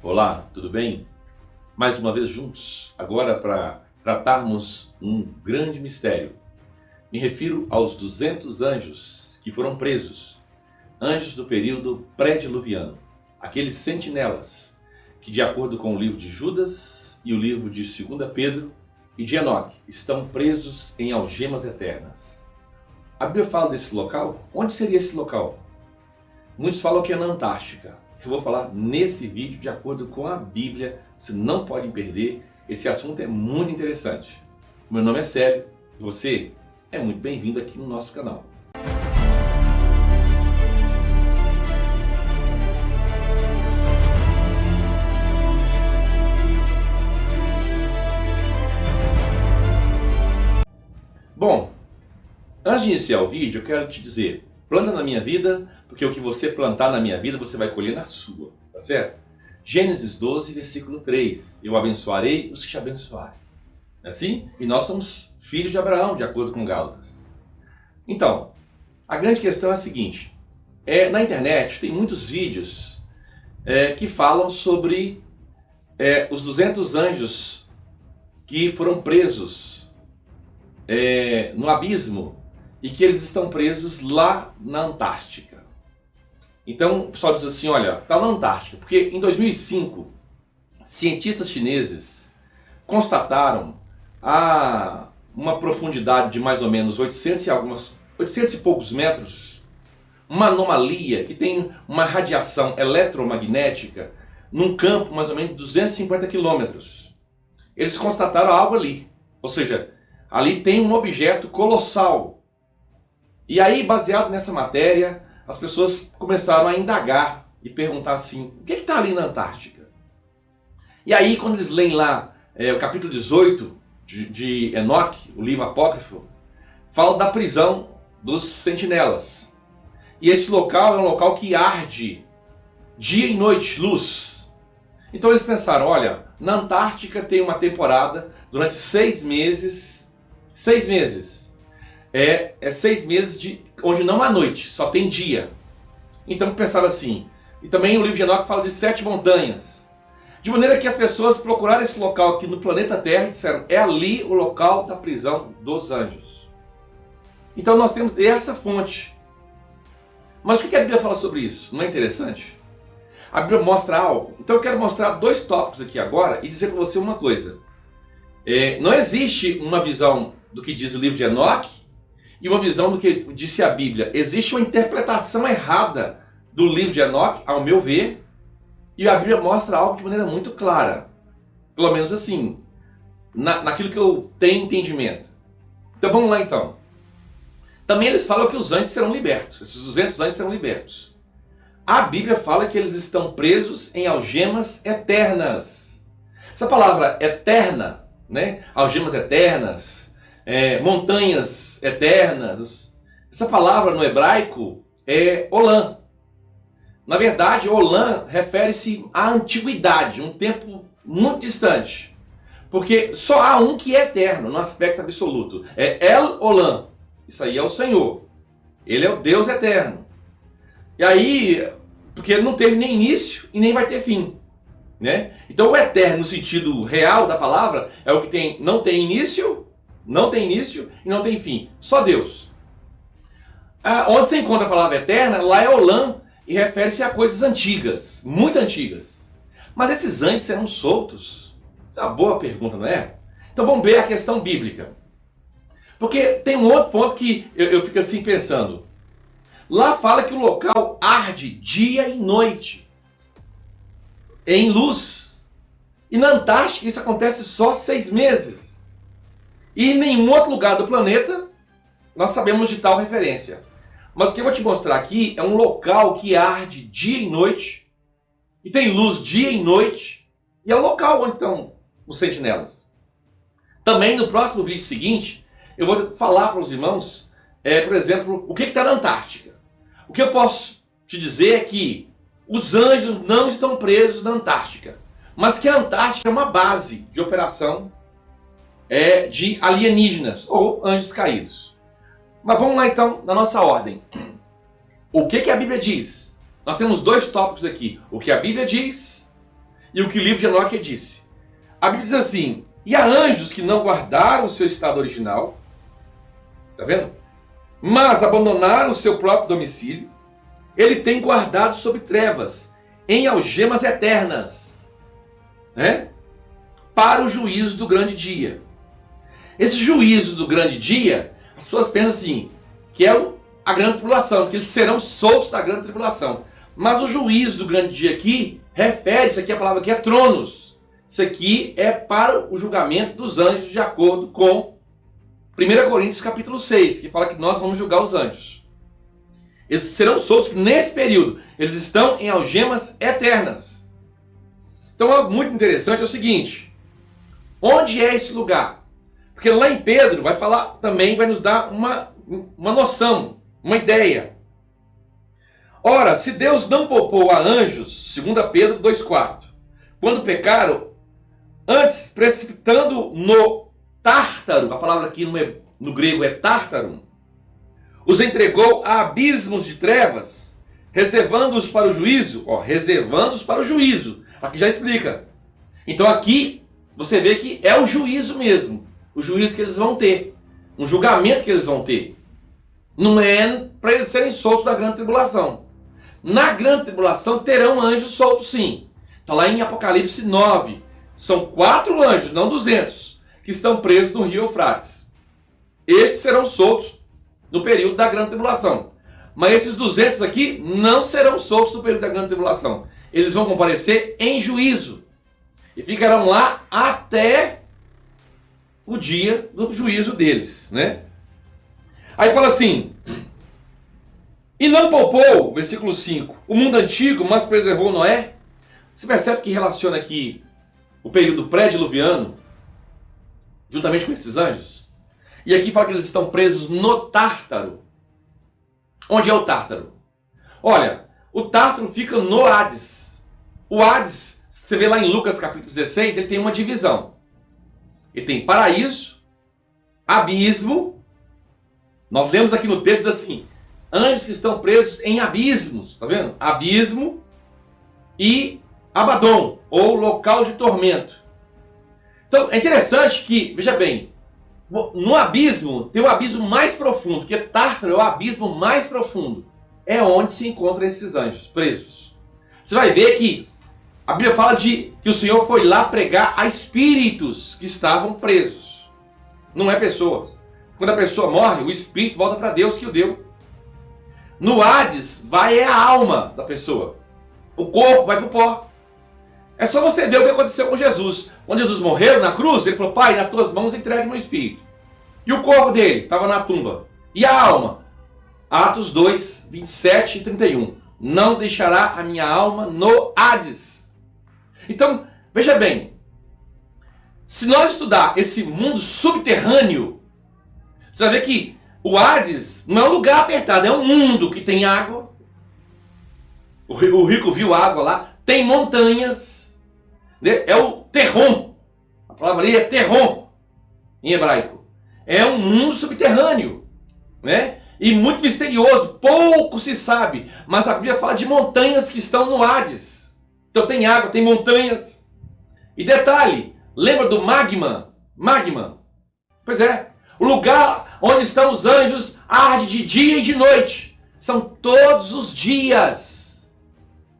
Olá, tudo bem? Mais uma vez juntos, agora para tratarmos um grande mistério. Me refiro aos 200 anjos que foram presos, anjos do período pré-diluviano, aqueles sentinelas que, de acordo com o livro de Judas e o livro de 2 Pedro e de Enoque, estão presos em algemas eternas. A Bíblia fala desse local? Onde seria esse local? Muitos falam que é na Antártica. Eu vou falar nesse vídeo de acordo com a Bíblia. Você não pode perder. Esse assunto é muito interessante. Meu nome é Célio e você é muito bem-vindo aqui no nosso canal. Bom, antes de iniciar o vídeo, eu quero te dizer: planta na minha vida, porque o que você plantar na minha vida, você vai colher na sua, tá certo? Gênesis 12, versículo 3. Eu abençoarei os que te abençoarem. É assim? E nós somos filhos de Abraão, de acordo com Gálatas. Então, a grande questão é a seguinte. Na internet tem muitos vídeos que falam sobre os 200 anjos que foram presos no abismo e que eles estão presos lá na Antártica. Então o pessoal diz assim, olha, está na Antártica, porque em 2005, cientistas chineses constataram a uma profundidade de mais ou menos 800 e poucos metros, uma anomalia que tem uma radiação eletromagnética num campo mais ou menos de 250 quilômetros. Eles constataram algo ali, ou seja, ali tem um objeto colossal. E aí, baseado nessa matéria, as pessoas começaram a indagar e perguntar assim, o que está ali na Antártica? E aí, quando eles leem lá o capítulo 18 de Enoque, o livro apócrifo, fala da prisão dos sentinelas. E esse local é um local que arde dia e noite, luz. Então eles pensaram, olha, na Antártica tem uma temporada durante 6 meses. 6 meses. É 6 meses onde não há noite, só tem dia. Então pensaram assim. E também o livro de Enoque fala de 7 montanhas. De maneira que as pessoas procuraram esse local aqui no planeta Terra e disseram, é ali o local da prisão dos anjos. Então nós temos essa fonte. Mas o que a Bíblia fala sobre isso? Não é interessante? A Bíblia mostra algo. Então eu quero mostrar 2 tópicos aqui agora e dizer para você uma coisa. Não existe uma visão do que diz o livro de Enoque e uma visão do que disse a Bíblia. Existe uma interpretação errada do livro de Enoque, ao meu ver, e a Bíblia mostra algo de maneira muito clara. Pelo menos assim, naquilo que eu tenho entendimento. Então vamos lá então. Também eles falam que os anjos serão libertos. Esses 200 anjos serão libertos. A Bíblia fala que eles estão presos em algemas eternas. Essa palavra eterna, né? Algemas eternas, montanhas eternas. Essa palavra no hebraico é Olam. Na verdade, Olam refere-se à antiguidade, um tempo muito distante. Porque só há um que é eterno, no aspecto absoluto. É El Olam. Isso aí é o Senhor. Ele é o Deus eterno. E aí, porque ele não teve nem início e nem vai ter fim. Né? Então o eterno, no sentido real da palavra, é o que não tem início e não tem fim. Só Deus. Onde você encontra a palavra eterna, lá é Olam e refere-se a coisas antigas, muito antigas. Mas esses anjos serão soltos? É uma boa pergunta, não é? Então vamos ver a questão bíblica. Porque tem um outro ponto que eu fico assim pensando. Lá fala que o local arde dia e noite, em luz. E na Antártica isso acontece só 6 meses. E em nenhum outro lugar do planeta nós sabemos de tal referência. Mas o que eu vou te mostrar aqui é um local que arde dia e noite, e tem luz dia e noite, e é o local onde estão os sentinelas. Também no próximo vídeo seguinte, eu vou falar para os irmãos, por exemplo, o que está na Antártica. O que eu posso te dizer é que os anjos não estão presos na Antártica, mas que a Antártica é uma base de operação de alienígenas ou anjos caídos. Mas vamos lá então na nossa ordem. O que a Bíblia diz? Nós temos 2 tópicos aqui. O que a Bíblia diz e o que o livro de Enoque disse. A Bíblia diz assim: e há anjos que não guardaram o seu estado original, tá vendo? Mas abandonaram o seu próprio domicílio, ele tem guardado sob trevas, em algemas eternas, né? Para o juízo do grande dia. Esse juízo do grande dia, as pessoas pensam assim, que é a grande tribulação, que eles serão soltos da grande tribulação. Mas o juízo do grande dia aqui, refere-se aqui, a palavra aqui é tronos. Isso aqui é para o julgamento dos anjos, de acordo com 1 Coríntios capítulo 6, que fala que nós vamos julgar os anjos. Eles serão soltos nesse período. Eles estão em algemas eternas. Então, algo muito interessante é o seguinte: onde é esse lugar? Porque lá em Pedro vai falar também, vai nos dar uma noção, uma ideia. Ora, se Deus não poupou a anjos, 2 Pedro 2,4, quando pecaram, antes precipitando no Tártaro, a palavra aqui no grego é Tártaro, os entregou a abismos de trevas, reservando-os para o juízo. Reservando-os para o juízo. Aqui já explica. Então aqui você vê que é o juízo mesmo. O juízo que eles vão ter. Um julgamento que eles vão ter. Não é para eles serem soltos da grande tribulação. Na grande tribulação terão anjos soltos sim. Está lá em Apocalipse 9. São 4 anjos, não 200, que estão presos no rio Eufrates. Esses serão soltos no período da grande tribulação. Mas esses 200 aqui não serão soltos no período da grande tribulação. Eles vão comparecer em juízo. E ficarão lá até o dia do juízo deles, né? Aí fala assim: e não poupou, versículo 5, o mundo antigo, mas preservou Noé. Você percebe que relaciona aqui o período pré-diluviano, juntamente com esses anjos? E aqui fala que eles estão presos no Tártaro. Onde é o Tártaro? Olha, o Tártaro fica no Hades. O Hades, você vê lá em Lucas capítulo 16, ele tem uma divisão. Ele tem paraíso, abismo. Nós lemos aqui no texto assim: anjos que estão presos em abismos, tá vendo? Abismo e Abaddon, ou local de tormento. Então é interessante que, veja bem, no abismo tem o abismo mais profundo, que Tártaro é o abismo mais profundo. É onde se encontram esses anjos presos. Você vai ver que a Bíblia fala que o Senhor foi lá pregar a espíritos que estavam presos. Não é pessoas. Quando a pessoa morre, o espírito volta para Deus que o deu. No Hades vai a alma da pessoa. O corpo vai para o pó. É só você ver o que aconteceu com Jesus. Quando Jesus morreu na cruz, ele falou: Pai, nas tuas mãos entregue meu espírito. E o corpo dele estava na tumba. E a alma? Atos 2, 27 e 31. Não deixará a minha alma no Hades. Então, veja bem, se nós estudar esse mundo subterrâneo, você vai ver que o Hades não é um lugar apertado, é um mundo que tem água. O rico viu água lá, tem montanhas, né? É o Terrom, a palavra ali é Terrom, em hebraico. É um mundo subterrâneo, né? E muito misterioso, pouco se sabe, mas a Bíblia fala de montanhas que estão no Hades. Então tem água, tem montanhas. E detalhe, lembra do magma? Magma. Pois é, o lugar onde estão os anjos arde de dia e de noite. São todos os dias.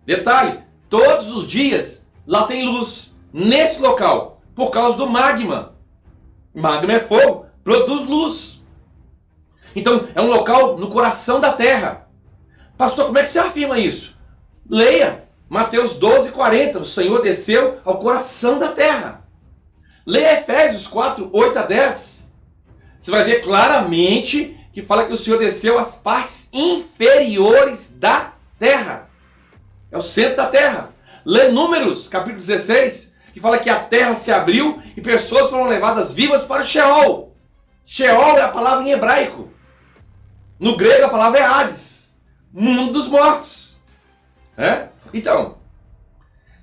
Detalhe, todos os dias lá tem luz. Nesse local, por causa do magma. Magma é fogo, produz luz. Então é um local no coração da terra. Pastor, como é que você afirma isso? Leia Mateus 12, 40. O Senhor desceu ao coração da terra. Leia Efésios 4, 8 a 10. Você vai ver claramente que fala que o Senhor desceu às partes inferiores da terra. É o centro da terra. Lê Números, capítulo 16, que fala que a terra se abriu e pessoas foram levadas vivas para o Sheol. Sheol é a palavra em hebraico. No grego a palavra é Hades, mundo dos mortos. Então,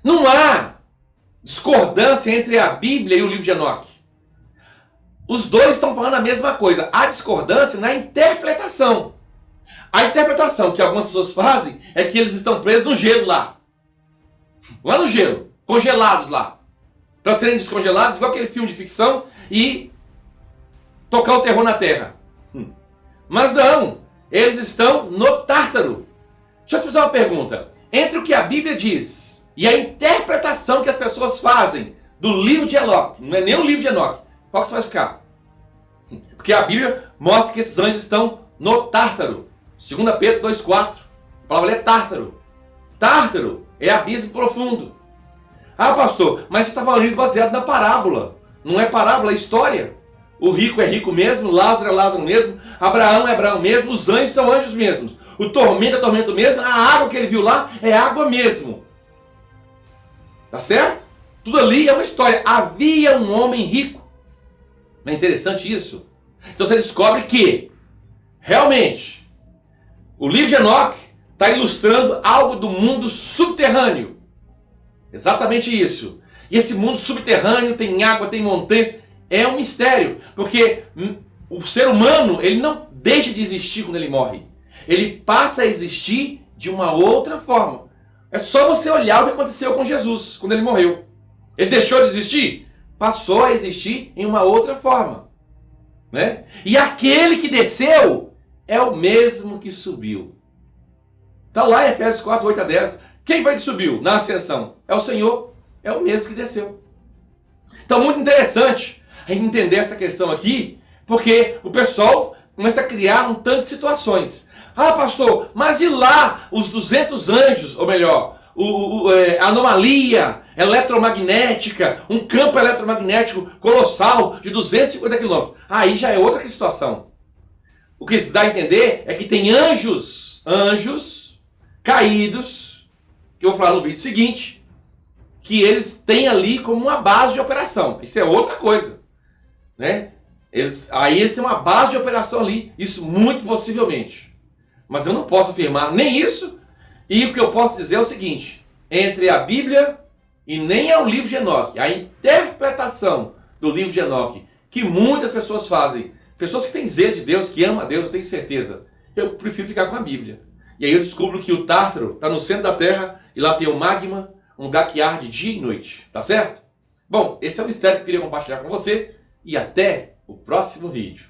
não há discordância entre a Bíblia e o livro de Enoque. Os dois estão falando a mesma coisa. Há discordância na interpretação. A interpretação que algumas pessoas fazem é que eles estão presos no gelo lá. Lá no gelo. congelados lá, para serem descongelados, igual aquele filme de ficção, e tocar o terror na Terra. Mas não, eles estão no Tártaro. Deixa eu te fazer uma pergunta. Entre o que a Bíblia diz e a interpretação que as pessoas fazem do livro de Enoque, não é nem o livro de Enoque, qual que você vai ficar? Porque a Bíblia mostra que esses anjos estão no Tártaro. 2 Pedro 2,4. A palavra é Tártaro. Tártaro é abismo profundo. Ah, pastor, mas você está falando isso baseado na parábola. Não é parábola, é história. O rico é rico mesmo, Lázaro é Lázaro mesmo, Abraão é Abraão mesmo, os anjos são anjos mesmos. O tormento é tormento mesmo, a água que ele viu lá é água mesmo. Tá certo? Tudo ali é uma história. Havia um homem rico. Não é interessante isso? Então você descobre que, realmente, o livro de Enoque está ilustrando algo do mundo subterrâneo. Exatamente isso. E esse mundo subterrâneo tem água, tem montanhas. É um mistério. Porque o ser humano, ele não deixa de existir quando ele morre. Ele passa a existir de uma outra forma. É só você olhar o que aconteceu com Jesus quando ele morreu. Ele deixou de existir? Passou a existir em uma outra forma. Né? E aquele que desceu é o mesmo que subiu. Está lá em Efésios 4, 8 a 10. Quem foi que subiu na ascensão? É o Senhor. É o mesmo que desceu. Então, muito interessante a gente entender essa questão aqui, porque o pessoal começa a criar um tanto de situações. Ah, pastor, mas e lá os 200 anjos, ou melhor, a anomalia eletromagnética, um campo eletromagnético colossal de 250 quilômetros. Aí já é outra situação. O que se dá a entender é que tem anjos caídos, que eu vou falar no vídeo seguinte, que eles têm ali como uma base de operação. Isso é outra coisa. Né? Eles têm uma base de operação ali, isso muito possivelmente. Mas eu não posso afirmar nem isso, e o que eu posso dizer é o seguinte: entre a Bíblia e nem é o livro de Enoque, a interpretação do livro de Enoque, que muitas pessoas fazem, pessoas que têm zelo de Deus, que amam a Deus, eu tenho certeza, eu prefiro ficar com a Bíblia. E aí eu descubro que o Tártaro está no centro da Terra, e lá tem o magma, um lugar que arde dia e noite, tá certo? Bom, esse é o mistério que eu queria compartilhar com você, e até o próximo vídeo.